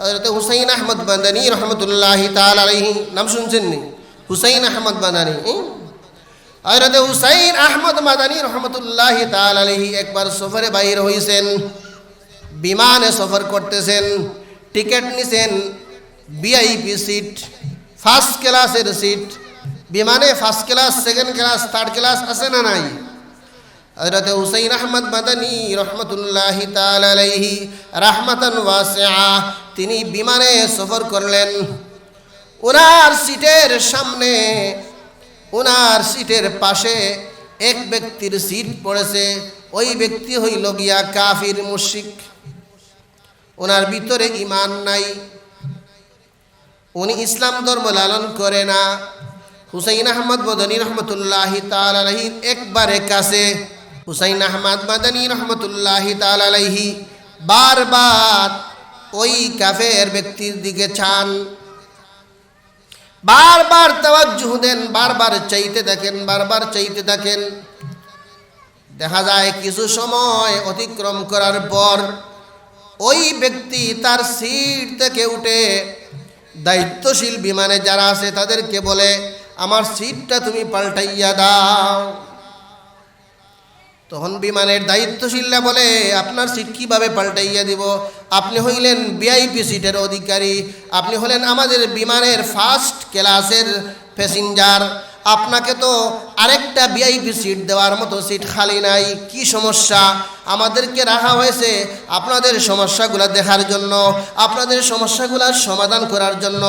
হযরত হুসাইন আহমদ মাদানী রহমতুল্লাহি তাআলা আলাইহি, নাম শুনছেন নি? হুসাইন আহমদ মাদানী। হযরত হুসাইন আহমদ মাদানী রহমতুল্লাহি তাআলা আলাইহি একবার সফরে বাইর হইছেন, বিমানে সফর করতেছেন, টিকিট নিছেন ভিআইপি সিট, ফার্স্ট ক্লাসের সিট। বিমানে first class, second class, third class আছে না নাই? হযরত হুসাইন আহমদ মাদানী রহমতুল্লাহি তাআলা আলাইহি রাহমাতান ওয়াসিআ তিনি বিমানে সফর করলেন। ওনার সিটের সামনে, ওনার সিটের পাশে এক ব্যক্তির সিট পড়েছে। ওই ব্যক্তি হইল গিয়া কাফির, মুশরিক। ওনার ভিতরে ঈমান নাই, উনি ইসলাম ধর্ম লালন করে না। হুসাইন আহমদ মাদানী রহমতুল্লাহি তাআলা আলাইহি একবারে কাছে হুসাইন আহমদ মাদানী রহমতুল্লাহি তাআলা আলাইহি বারবার ওই কাফের ব্যক্তির দিকে চান, বারবার তাওয়াজ্জুহ দেন, বারবার চাইতে থাকেন, বারবার চাইতে থাকেন। দেখা যায় কিছু সময় অতিক্রম করার পর ওই ব্যক্তি তার সিট থেকে উঠে দায়িত্বশীল বিমানে যারা আছে তাদেরকে বলে, আমার সিটটা তুমি পাল্টাইয়া দাও। তখন বিমানের দায়িত্বশীলরা বলে, আপনার সিট কিভাবে পাল্টাইয়া দিব? আপনি হইলেন ভিআইপি সিটের অধিকারী, আপনি হলেন আমাদের বিমানের ফার্স্ট ক্লাসের প্যাসেঞ্জার, আপনাকে তো আরেকটা ভিআইপি সিট দেওয়ার মতো সিট খালি নাই। কি সমস্যা? আমাদেরকে রাখা হয়েছে আপনাদের সমস্যাগুলো দেখার জন্য, আপনাদের সমস্যাগুলোর সমাধান করার জন্য।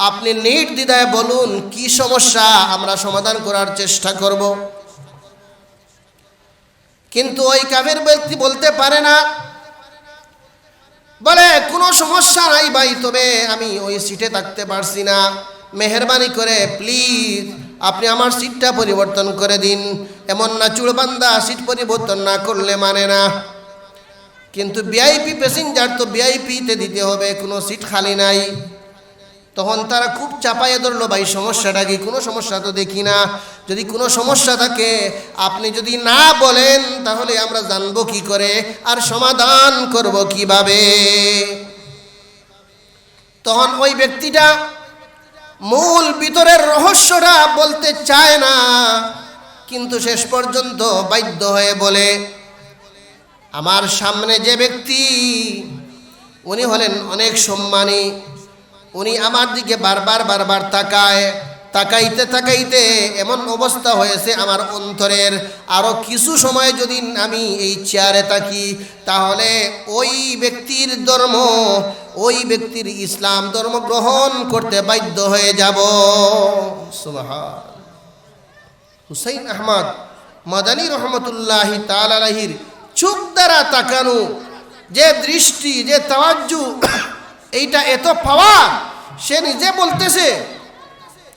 আপনি নির্দ্বিধায় বলুন কি সমস্যা, আমরা সমাধান করার চেষ্টা করব। কিন্তু ওই কাফের ব্যক্তি বলতে পারে না, বলে কোনো সমস্যা নাই ভাই, তবে আমি ওই সিটে থাকতে পারছি না, মেহেরবানি করে প্লিজ আপনি আমার সিটটা পরিবর্তন করে দিন। এমন না চুড়বান্দা সিট পরিবর্তন না করলে মানে না। কিন্তু ভিআইপি প্যাসেঞ্জার তো ভিআইপিতে দিতে হবে, কোনো সিট খালি নাই। তখন তারা খুব চাপাইয়ে ধরলো, ভাই সমস্যাটা কি? কোনো সমস্যা তো দেখি না। যদি কোনো সমস্যা থাকে আপনি যদি না বলেন তাহলে আমরা জানবো কি করে আর সমাধান করব কিভাবে? তখন ওই ব্যক্তিটা মূল ভিতরের রহস্যটা বলতে চায় না, কিন্তু শেষ পর্যন্ত বাধ্য হয়ে বলে, আমার সামনে যে ব্যক্তি উনি হলেন অনেক সম্মানী, উনি আমার দিকে বারবার বারবার তাকাইতে তাকাইতে এমন অবস্থা হয়েছে আমার অন্তরের, আরও কিছু সময় যদি আমি এই চেয়ারে থাকি তাহলে ওই ব্যক্তির ধর্ম, ওই ব্যক্তির ইসলাম ধর্ম গ্রহণ করতে বাধ্য হয়ে যাব। সুবহান। হুসাইন আহমদ মাদানী রহমতুল্লাহি তাআলা আলাইহির চোখ দ্বারা তাকানো, যে দৃষ্টি, যে তাওয়াজ্জু, এইটা এত পাওয়া, সে নিজে বলতেছে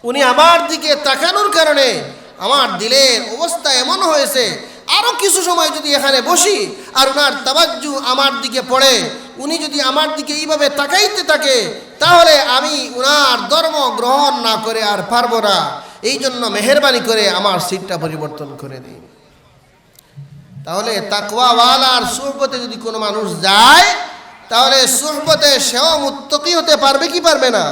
উনি আমার দিকে তাকানোর কারণে আমার দিলের অবস্থা এমন হয়েছে, আরও কিছু সময় যদি এখানে বসি আর ওনার তাওয়াজ্জু আমার দিকে পড়ে, উনি যদি আমার দিকে এইভাবে তাকাইতে থাকে তাহলে আমি ওনার ধর্ম গ্রহণ না করে আর পারবো না। এই জন্য মেহেরবানি করে আমার সিটটা পরিবর্তন করে দিন। তাহলে তাকওয়াওয়ালার সুহবতে যদি কোনো মানুষ যায় তাহলে সুহবতে সেও মুত্তাকি হতে পারবে কি পারবে না?